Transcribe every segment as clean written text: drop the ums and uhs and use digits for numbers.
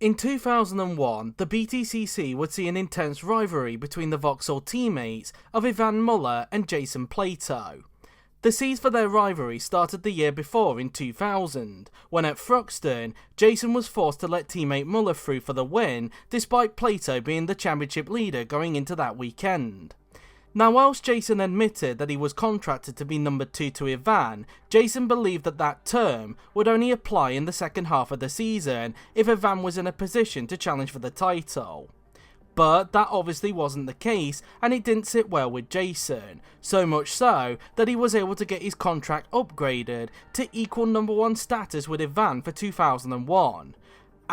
In 2001, the BTCC would see an intense rivalry between the Vauxhall teammates of Ivan Muller and Jason Plato. The seeds for their rivalry started the year before in 2000, when at Thruxton, Jason was forced to let teammate Muller through for the win, despite Plato being the championship leader going into that weekend. Now, whilst Jason admitted that he was contracted to be number 2 to Ivan, Jason believed that that term would only apply in the second half of the season if Ivan was in a position to challenge for the title. But that obviously wasn't the case, and it didn't sit well with Jason, so much so that he was able to get his contract upgraded to equal number 1 status with Ivan for 2001.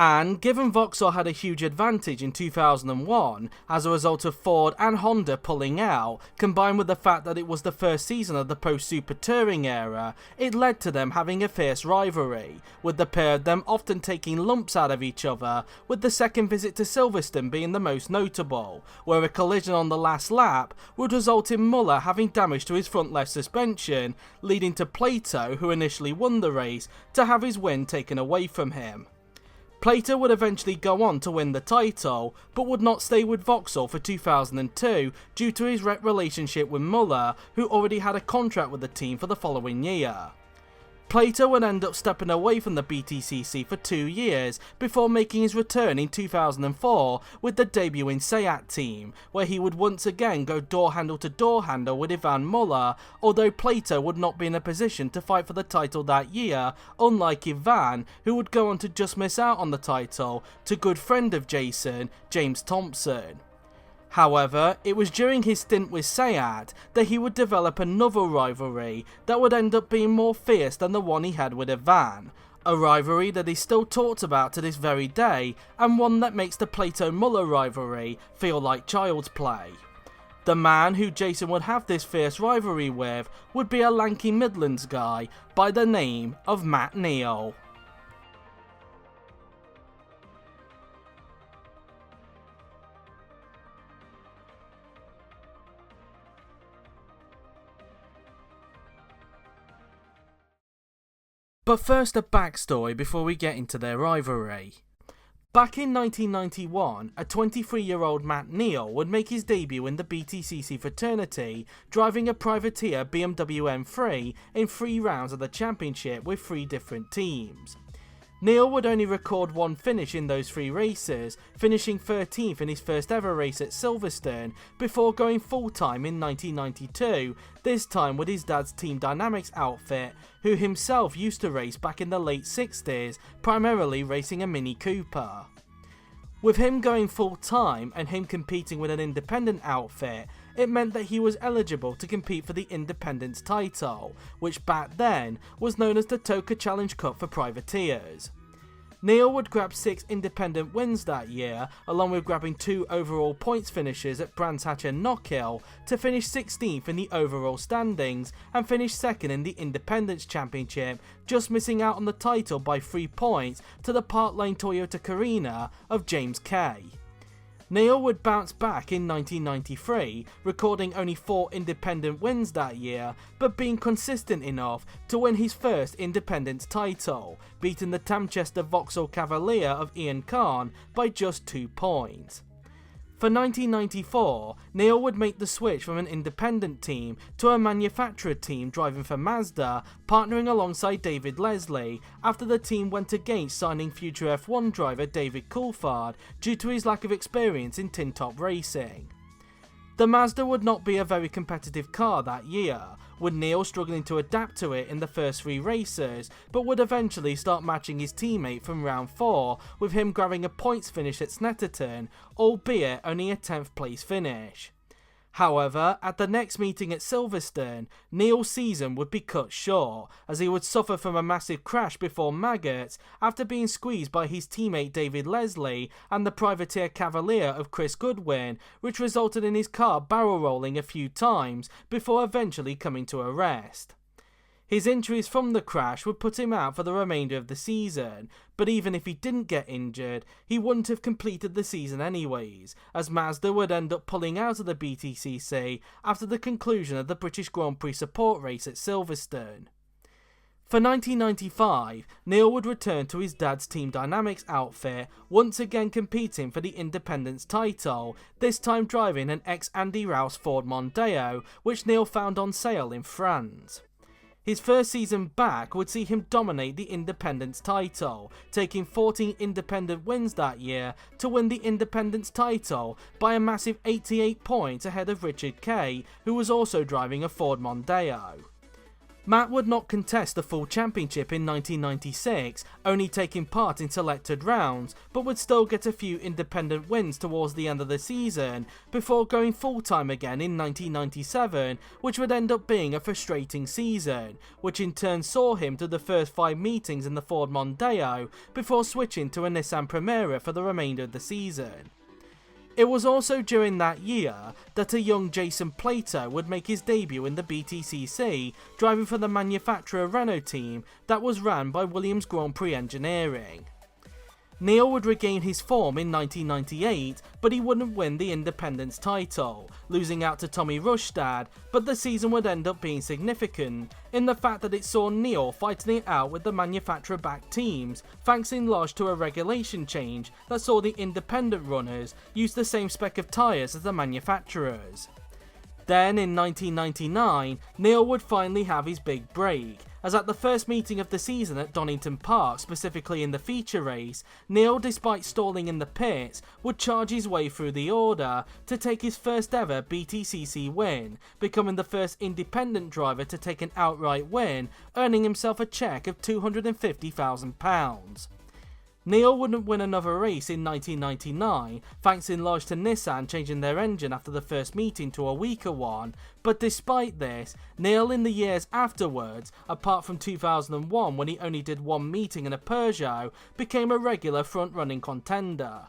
And given Vauxhall had a huge advantage in 2001 as a result of Ford and Honda pulling out, combined with the fact that it was the first season of the post-Super Touring era, it led to them having a fierce rivalry, with the pair of them often taking lumps out of each other, with the second visit to Silverstone being the most notable, where a collision on the last lap would result in Muller having damage to his front left suspension, leading to Plato, who initially won the race, to have his win taken away from him. Plato would eventually go on to win the title, but would not stay with Vauxhall for 2002 due to his relationship with Muller, who already had a contract with the team for the following year. Plato would end up stepping away from the BTCC for 2 years before making his return in 2004 with the debuting Seat team, where he would once again go door handle to door handle with Ivan Muller, although Plato would not be in a position to fight for the title that year, unlike Ivan, who would go on to just miss out on the title to good friend of Jason, James Thompson. However, it was during his stint with Seat that he would develop another rivalry that would end up being more fierce than the one he had with Ivan, a rivalry that is still talked about to this very day, and one that makes the Plato-Muller rivalry feel like child's play. The man who Jason would have this fierce rivalry with would be a lanky Midlands guy by the name of Matt Neal. But first, a backstory before we get into their rivalry. Back in 1991, a 23-year-old Matt Neal would make his debut in the BTCC fraternity, driving a privateer BMW M3 in 3 rounds of the championship with 3 different teams. Neal would only record 1 finish in those 3 races, finishing 13th in his first ever race at Silverstone before going full-time in 1992, this time with his dad's Team Dynamics outfit, who himself used to race back in the late 60s, primarily racing a Mini Cooper. With him going full-time and him competing with an independent outfit, it meant that he was eligible to compete for the Independence title, which back then was known as the Toka Challenge Cup for privateers. Neal would grab 6 independent wins that year, along with grabbing 2 overall points finishes at Brands Hatch and Knockhill to finish 16th in the overall standings and finish 2nd in the Independence Championship, just missing out on the title by 3 points to the Park Lane Toyota Carina of James Kay. Neal would bounce back in 1993, recording only 4 independent wins that year, but being consistent enough to win his first independence title, beating the Tamchester Vauxhall Cavalier of Ian Khan by just 2 points. For 1994, Neal would make the switch from an independent team to a manufacturer team driving for Mazda, partnering alongside David Leslie, after the team went against signing future F1 driver David Coulthard due to his lack of experience in tin top racing. The Mazda would not be a very competitive car that year, with Neal struggling to adapt to it in the first 3 races, but would eventually start matching his teammate from round 4, with him grabbing a points finish at Snetterton, albeit only a 10th place finish. However, at the next meeting at Silverstone, Neal's season would be cut short, as he would suffer from a massive crash before Maggots after being squeezed by his teammate David Leslie and the privateer Cavalier of Chris Goodwin, which resulted in his car barrel rolling a few times before eventually coming to a rest. His injuries from the crash would put him out for the remainder of the season, but even if he didn't get injured, he wouldn't have completed the season anyways, as Mazda would end up pulling out of the BTCC after the conclusion of the British Grand Prix support race at Silverstone. For 1995, Neal would return to his dad's Team Dynamics outfit, once again competing for the Independence title, this time driving an ex-Andy Rouse Ford Mondeo, which Neal found on sale in France. His first season back would see him dominate the Independence title, taking 14 independent wins that year to win the Independence title by a massive 88 points ahead of Richard Kay, who was also driving a Ford Mondeo. Matt would not contest the full championship in 1996, only taking part in selected rounds, but would still get a few independent wins towards the end of the season, before going full-time again in 1997, which would end up being a frustrating season, which in turn saw him to the first 5 meetings in the Ford Mondeo, before switching to a Nissan Primera for the remainder of the season. It was also during that year that a young Jason Plato would make his debut in the BTCC, driving for the manufacturer Renault team that was ran by Williams Grand Prix Engineering. Neal would regain his form in 1998, but he wouldn't win the Independence title, losing out to Tommy Rustad, but the season would end up being significant, in the fact that it saw Neal fighting it out with the manufacturer-backed teams, thanks in large to a regulation change that saw the independent runners use the same spec of tyres as the manufacturers. Then in 1999, Neal would finally have his big break, as at the first meeting of the season at Donington Park, specifically in the feature race, Neal, despite stalling in the pits, would charge his way through the order to take his first ever BTCC win, becoming the first independent driver to take an outright win, earning himself a cheque of £250,000. Neal wouldn't win another race in 1999, thanks in large to Nissan changing their engine after the first meeting to a weaker one, but despite this, Neal in the years afterwards, apart from 2001 when he only did one meeting in a Peugeot, became a regular front-running contender.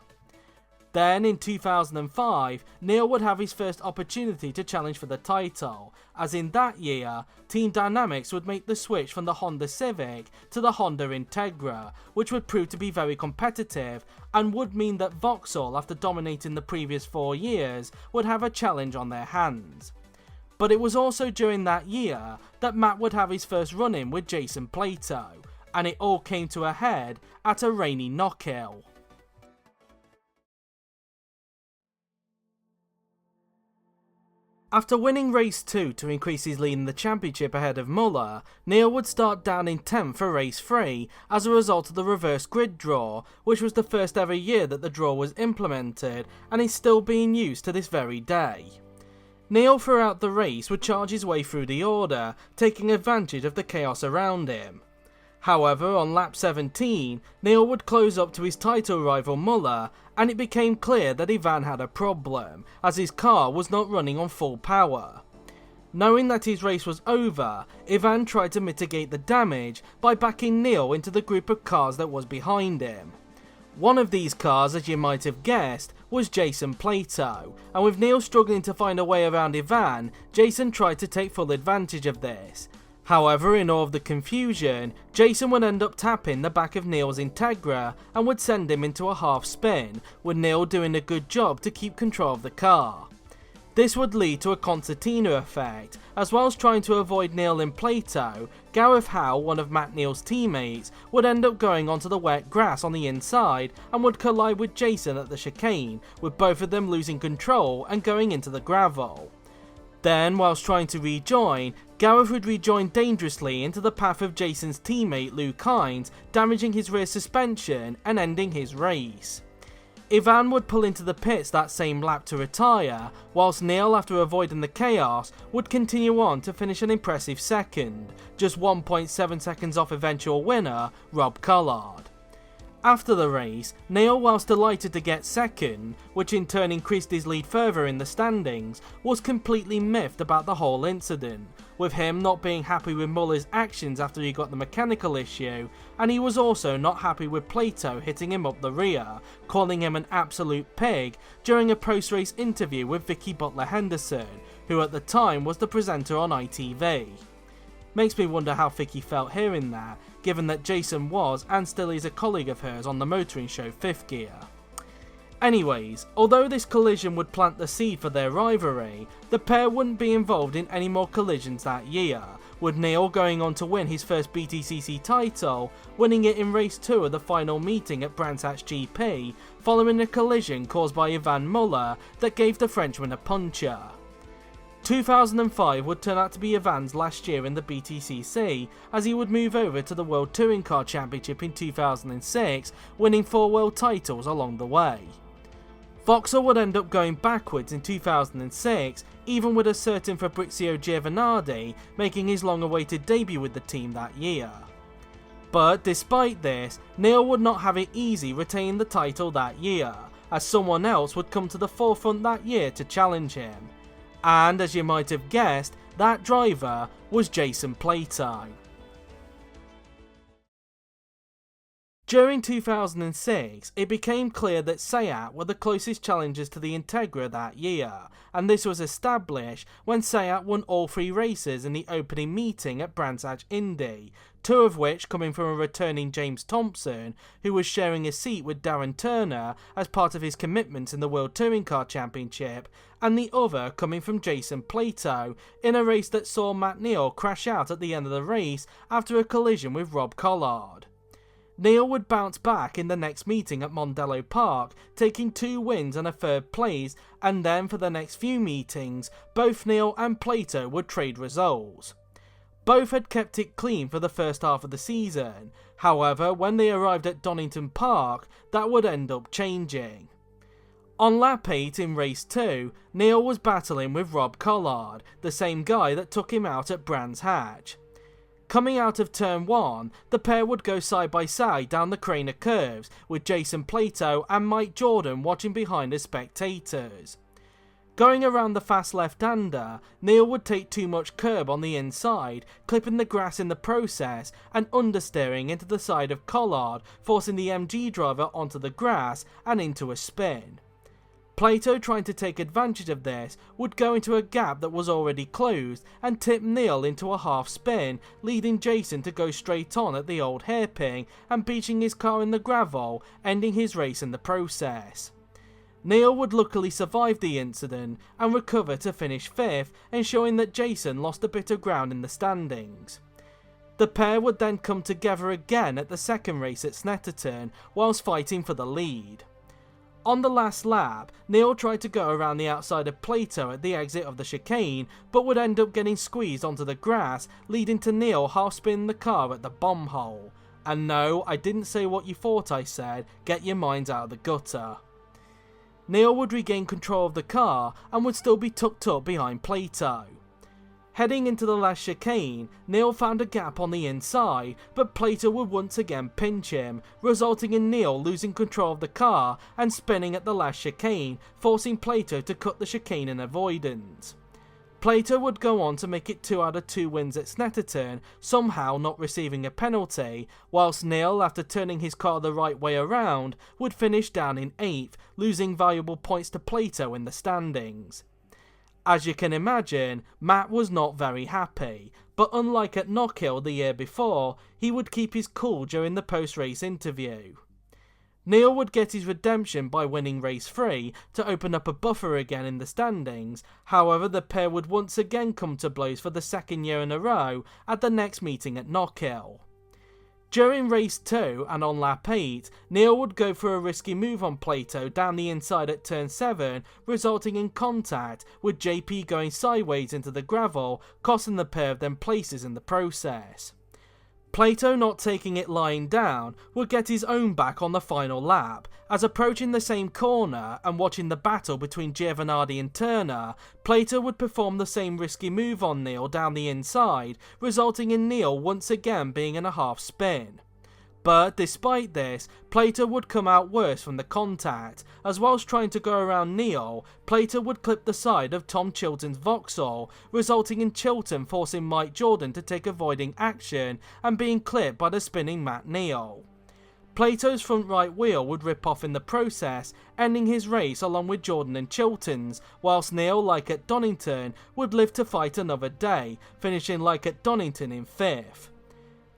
Then in 2005, Neal would have his first opportunity to challenge for the title, as in that year, Team Dynamics would make the switch from the Honda Civic to the Honda Integra, which would prove to be very competitive, and would mean that Vauxhall, after dominating the previous 4 years, would have a challenge on their hands. But it was also during that year that Matt would have his first run-in with Jason Plato, and it all came to a head at a rainy Knockhill. After winning race 2 to increase his lead in the championship ahead of Muller, Neal would start down in 10th for race 3 as a result of the reverse grid draw, which was the first ever year that the draw was implemented and is still being used to this very day. Neal throughout the race would charge his way through the order, taking advantage of the chaos around him. However, on lap 17, Neal would close up to his title rival Muller, and it became clear that Ivan had a problem, as his car was not running on full power. Knowing that his race was over, Ivan tried to mitigate the damage by backing Neal into the group of cars that was behind him. One of these cars, as you might have guessed, was Jason Plato, and with Neal struggling to find a way around Ivan, Jason tried to take full advantage of this. However, in all of the confusion, Jason would end up tapping the back of Neal's Integra and would send him into a half spin, with Neal doing a good job to keep control of the car. This would lead to a concertina effect, as well as trying to avoid Neal and Plato, Gareth Howe, one of Matt Neal's teammates, would end up going onto the wet grass on the inside and would collide with Jason at the chicane, with both of them losing control and going into the gravel. Then, whilst trying to rejoin, Gareth would rejoin dangerously into the path of Jason's teammate Luke Hines, damaging his rear suspension and ending his race. Ivan would pull into the pits that same lap to retire, whilst Neal, after avoiding the chaos, would continue on to finish an impressive second, just 1.7 seconds off eventual winner Rob Collard. After the race, Neal, whilst delighted to get second, which in turn increased his lead further in the standings, was completely miffed about the whole incident, with him not being happy with Muller's actions after he got the mechanical issue, and he was also not happy with Plato hitting him up the rear, calling him an absolute pig during a post-race interview with Vicky Butler Henderson, who at the time was the presenter on ITV. Makes me wonder how Vicky felt hearing that, given that Jason was and still is a colleague of hers on the motoring show Fifth Gear. Anyways, although this collision would plant the seed for their rivalry, the pair wouldn't be involved in any more collisions that year, with Neal going on to win his first BTCC title, winning it in race 2 of the final meeting at Brands Hatch GP, following a collision caused by Ivan Muller that gave the Frenchman a puncture. 2005 would turn out to be Ivan's last year in the BTCC, as he would move over to the World Touring Car Championship in 2006, winning 4 world titles along the way. Vauxhall would end up going backwards in 2006, even with a certain Fabrizio Giovanardi making his long-awaited debut with the team that year. But despite this, Neal would not have it easy retaining the title that year, as someone else would come to the forefront that year to challenge him. And as you might have guessed, that driver was Jason Plato. During 2006, it became clear that Seat were the closest challengers to the Integra that year, and this was established when Seat won all 3 races in the opening meeting at Brands Hatch Indy, 2 of which coming from a returning James Thompson, who was sharing a seat with Darren Turner as part of his commitments in the World Touring Car Championship, and the other coming from Jason Plato, in a race that saw Matt Neal crash out at the end of the race after a collision with Rob Collard. Neal would bounce back in the next meeting at Mondello Park, taking 2 wins and a 3rd place, and then for the next few meetings, both Neal and Plato would trade results. Both had kept it clean for the first half of the season, however when they arrived at Donington Park, that would end up changing. On lap 8 in race 2, Neal was battling with Rob Collard, the same guy that took him out at Brands Hatch. Coming out of turn 1, the pair would go side by side down the Craner curves, with Jason Plato and Mike Jordan watching behind as spectators. Going around the fast left-hander, Neal would take too much curb on the inside, clipping the grass in the process and understeering into the side of Collard, forcing the MG driver onto the grass and into a spin. Plato, trying to take advantage of this, would go into a gap that was already closed and tip Neal into a half spin, leading Jason to go straight on at the old hairpin and beaching his car in the gravel, ending his race in the process. Neal would luckily survive the incident and recover to finish 5th, ensuring that Jason lost a bit of ground in the standings. The pair would then come together again at the second race at Snetterton, whilst fighting for the lead. On the last lap, Neal tried to go around the outside of Plato at the exit of the chicane, but would end up getting squeezed onto the grass, leading to Neal half spinning the car at the bomb hole. And no, I didn't say what you thought I said, get your minds out of the gutter. Neal would regain control of the car and would still be tucked up behind Plato. Heading into the last chicane, Neal found a gap on the inside, but Plato would once again pinch him, resulting in Neal losing control of the car and spinning at the last chicane, forcing Plato to cut the chicane in avoidance. Plato would go on to make it 2 out of 2 wins at Snetterton, somehow not receiving a penalty, whilst Neal, after turning his car the right way around, would finish down in 8th, losing valuable points to Plato in the standings. As you can imagine, Matt was not very happy, but unlike at Knockhill the year before, he would keep his cool during the post-race interview. Neal would get his redemption by winning race 3 to open up a buffer again in the standings, however the pair would once again come to blows for the 2nd year in a row at the next meeting at Knockhill. During race 2 and on lap 8, Neal would go for a risky move on Plato down the inside at turn 7, resulting in contact, with JP going sideways into the gravel, costing the pair of them places in the process. Plato, not taking it lying down, would get his own back on the final lap, as approaching the same corner and watching the battle between Giovanardi and Turner, Plato would perform the same risky move on Neal down the inside, resulting in Neal once again being in a half spin. But despite this, Plato would come out worse from the contact, as whilst trying to go around Neal, Plato would clip the side of Tom Chilton's Vauxhall, resulting in Chilton forcing Mike Jordan to take avoiding action and being clipped by the spinning Matt Neal. Plato's front right wheel would rip off in the process, ending his race along with Jordan and Chilton's, whilst Neal, like at Donington, would live to fight another day, finishing like at Donington in 5th.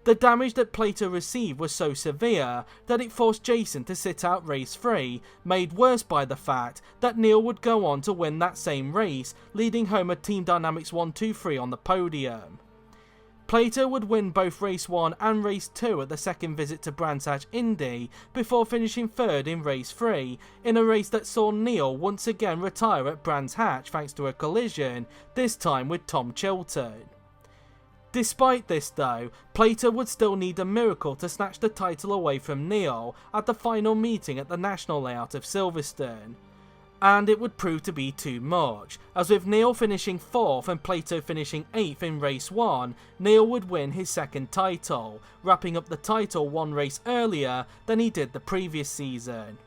The damage that Plato received was so severe that it forced Jason to sit out race 3, made worse by the fact that Neal would go on to win that same race, leading home a Team Dynamics 1-2-3 on the podium. Plato would win both race 1 and race 2 at the second visit to Brands Hatch Indy before finishing third in race 3 in a race that saw Neal once again retire at Brands Hatch thanks to a collision, this time with Tom Chilton. Despite this though, Plato would still need a miracle to snatch the title away from Neal at the final meeting at the national layout of Silverstone. And it would prove to be too much, as with Neal finishing 4th and Plato finishing 8th in race 1, Neal would win his second title, wrapping up the title one race earlier than he did the previous season.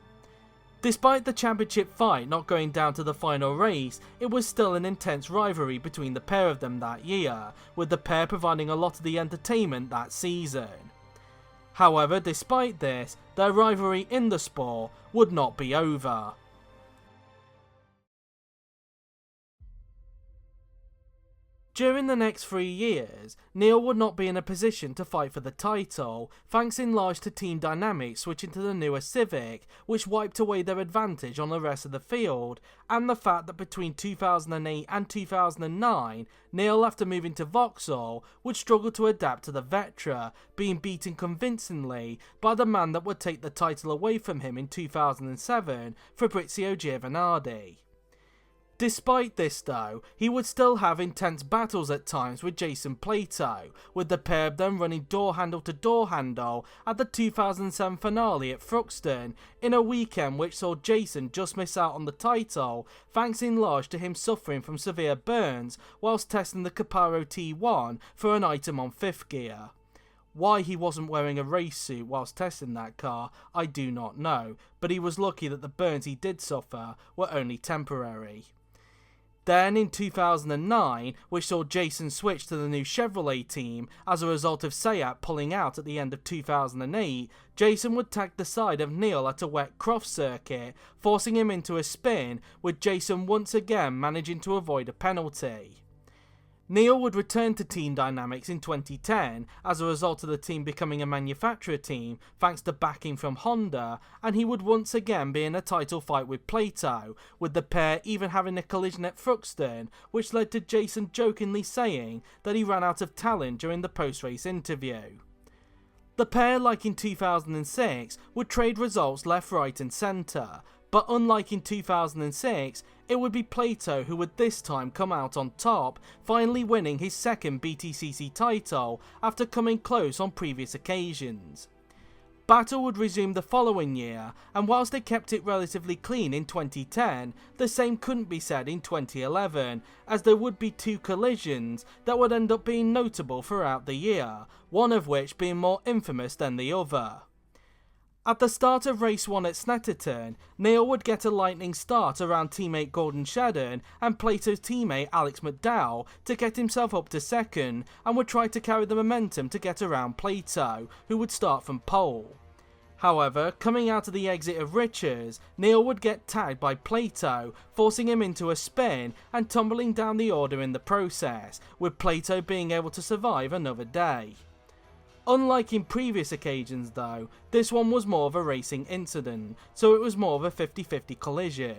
Despite the championship fight not going down to the final race, it was still an intense rivalry between the pair of them that year, with the pair providing a lot of the entertainment that season. However, despite this, their rivalry in the sport would not be over. During the next 3 years, Neal would not be in a position to fight for the title, thanks in large to team dynamics switching to the newer Civic, which wiped away their advantage on the rest of the field, and the fact that between 2008 and 2009, Neal, after moving to Vauxhall, would struggle to adapt to the Vectra, being beaten convincingly by the man that would take the title away from him in 2007, Fabrizio Giovanardi. Despite this though, he would still have intense battles at times with Jason Plato, with the pair of them running door handle to door handle at the 2007 finale at Thruxton, in a weekend which saw Jason just miss out on the title, thanks in large to him suffering from severe burns whilst testing the Caparo T1 for an item on 5th gear. Why he wasn't wearing a race suit whilst testing that car, I do not know, but he was lucky that the burns he did suffer were only temporary. Then in 2009, which saw Jason switch to the new Chevrolet team as a result of Seat pulling out at the end of 2008, Jason would tag the side of Neal at a wet cross circuit, forcing him into a spin, with Jason once again managing to avoid a penalty. Neal would return to Team Dynamics in 2010 as a result of the team becoming a manufacturer team thanks to backing from Honda, and he would once again be in a title fight with Plato, with the pair even having a collision at Thruxton, which led to Jason jokingly saying that he ran out of talent during the post-race interview. The pair, like in 2006, would trade results left, right and centre, but unlike in 2006, it would be Plato who would this time come out on top, finally winning his second BTCC title after coming close on previous occasions. Battle would resume the following year, and whilst they kept it relatively clean in 2010, the same couldn't be said in 2011, as there would be 2 collisions that would end up being notable throughout the year, one of which being more infamous than the other. At the start of race 1 at Snetterton, Neal would get a lightning start around teammate Gordon Shedden and Plato's teammate Alex McDowell to get himself up to second, and would try to carry the momentum to get around Plato, who would start from pole. However, coming out of the exit of Richards, Neal would get tagged by Plato, forcing him into a spin and tumbling down the order in the process, with Plato being able to survive another day. Unlike in previous occasions though, this one was more of a racing incident, so it was more of a 50-50 collision.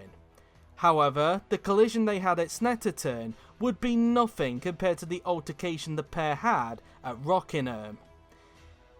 However, the collision they had at Snetterton would be nothing compared to the altercation the pair had at Rockingham.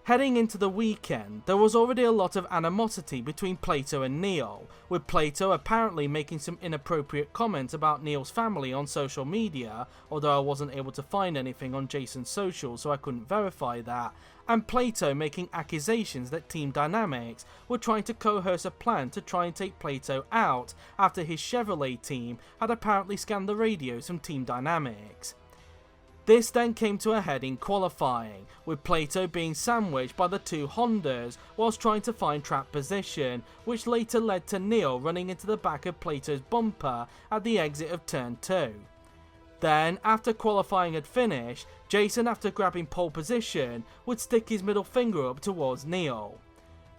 Heading into the weekend, there was already a lot of animosity between Plato and Neal, with Plato apparently making some inappropriate comments about Neal's family on social media, although I wasn't able to find anything on Jason's social so I couldn't verify that, and Plato making accusations that Team Dynamics were trying to coerce a plan to try and take Plato out after his Chevrolet team had apparently scanned the radios from Team Dynamics. This then came to a head in qualifying, with Plato being sandwiched by the 2 Hondas whilst trying to find track position, which later led to Neal running into the back of Plato's bumper at the exit of turn 2. Then, after qualifying had finished, Jason, after grabbing pole position, would stick his middle finger up towards Neal.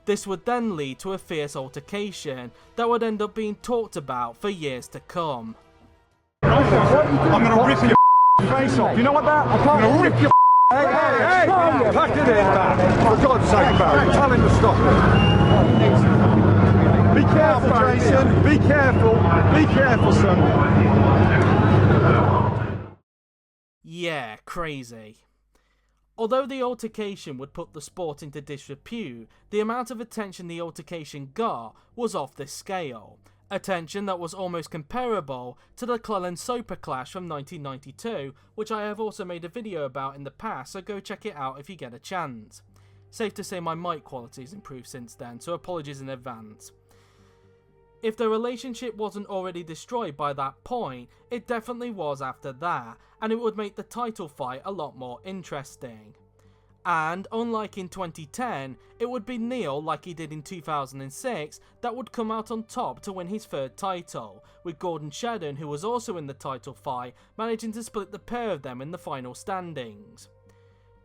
This would then lead to a fierce altercation that would end up being talked about for years to come. I'm gonna rip your face off. You know what that? I'm gonna rip your hey, pack it in, man. For God's sake, Barry, tell him to stop it. Be careful, Jason. Be careful. Be careful, son. Yeah, crazy. Although the altercation would put the sport into disrepute, the amount of attention the altercation got was off this scale. Attention that was almost comparable to the Clellan-Soper clash from 1992, which I have also made a video about in the past, so go check it out if you get a chance. Safe to say my mic quality has improved since then, so apologies in advance. If the relationship wasn't already destroyed by that point, it definitely was after that, and it would make the title fight a lot more interesting. And, unlike in 2010, it would be Neal, like he did in 2006, that would come out on top to win his third title, with Gordon Shedden, who was also in the title fight, managing to split the pair of them in the final standings.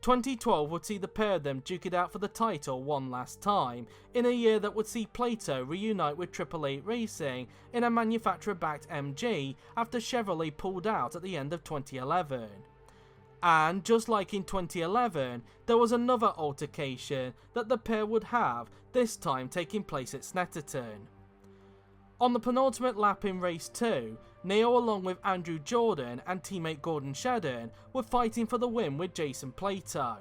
2012 would see the pair of them duke it out for the title one last time, in a year that would see Plato reunite with 888 Racing in a manufacturer-backed MG after Chevrolet pulled out at the end of 2011. And just like in 2011, there was another altercation that the pair would have, this time taking place at Snetterton. On the penultimate lap in race 2, Neal along with Andrew Jordan and teammate Gordon Shedden were fighting for the win with Jason Plato.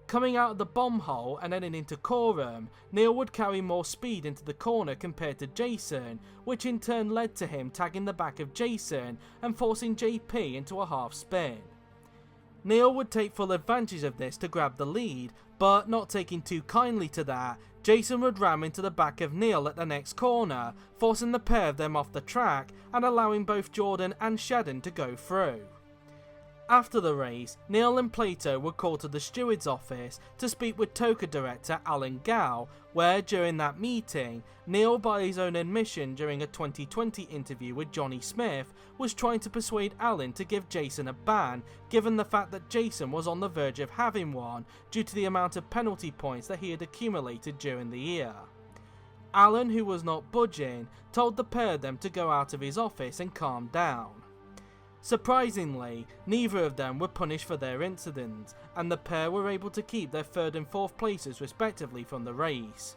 Coming out of the bomb hole and heading into Coram, Neal would carry more speed into the corner compared to Jason, which in turn led to him tagging the back of Jason and forcing JP into a half spin. Neal would take full advantage of this to grab the lead, but not taking too kindly to that, Jason would ram into the back of Neal at the next corner, forcing the pair of them off the track and allowing both Jordan and Shedden to go through. After the race, Neal and Plato were called to the steward's office to speak with TOCA director Alan Gow, where during that meeting, Neal, by his own admission during a 2020 interview with Johnny Smith, was trying to persuade Alan to give Jason a ban, given the fact that Jason was on the verge of having one due to the amount of penalty points that he had accumulated during the year. Alan, who was not budging, told the pair of them to go out of his office and calm down. Surprisingly, neither of them were punished for their incidents, and the pair were able to keep their third and fourth places respectively from the race.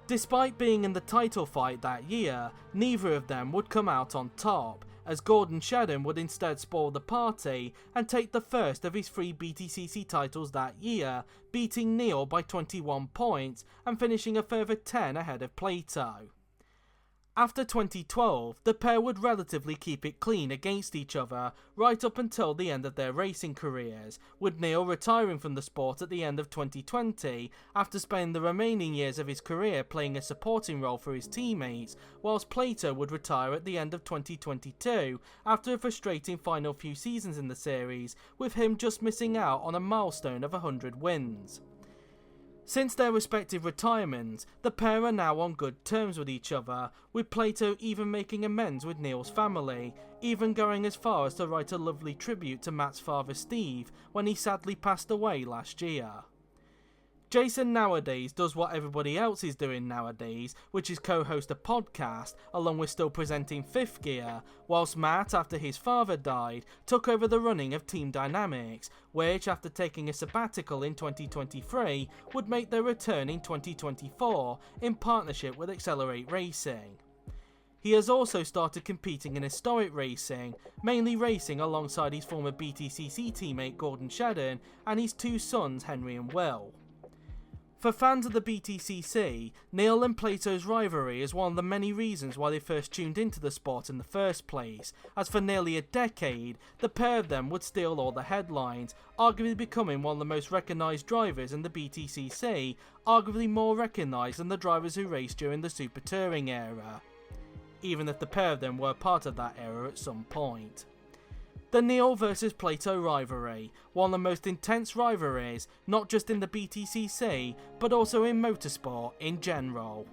Despite being in the title fight that year, neither of them would come out on top, as Gordon Shedden would instead spoil the party and take the first of his 3 BTCC titles that year, beating Neal by 21 points and finishing a further 10 ahead of Plato. After 2012, the pair would relatively keep it clean against each other right up until the end of their racing careers, with Neal retiring from the sport at the end of 2020 after spending the remaining years of his career playing a supporting role for his teammates, whilst Plato would retire at the end of 2022 after a frustrating final few seasons in the series, with him just missing out on a milestone of 100 wins. Since their respective retirements, the pair are now on good terms with each other, with Plato even making amends with Neal's family, even going as far as to write a lovely tribute to Matt's father Steve when he sadly passed away last year. Jason nowadays does what everybody else is doing nowadays, which is co-host a podcast along with still presenting Fifth Gear, whilst Matt, after his father died, took over the running of Team Dynamics, which after taking a sabbatical in 2023 would make their return in 2024 in partnership with Accelerate Racing. He has also started competing in historic racing, mainly racing alongside his former BTCC teammate Gordon Shedden and his 2 sons Henry and Will. For fans of the BTCC, Neal and Plato's rivalry is one of the many reasons why they first tuned into the sport in the first place, as for nearly a decade, the pair of them would steal all the headlines, arguably becoming one of the most recognised drivers in the BTCC, arguably more recognised than the drivers who raced during the Super Touring era, even if the pair of them were part of that era at some point. The Neal vs Plato rivalry, one of the most intense rivalries, not just in the BTCC, but also in motorsport in general.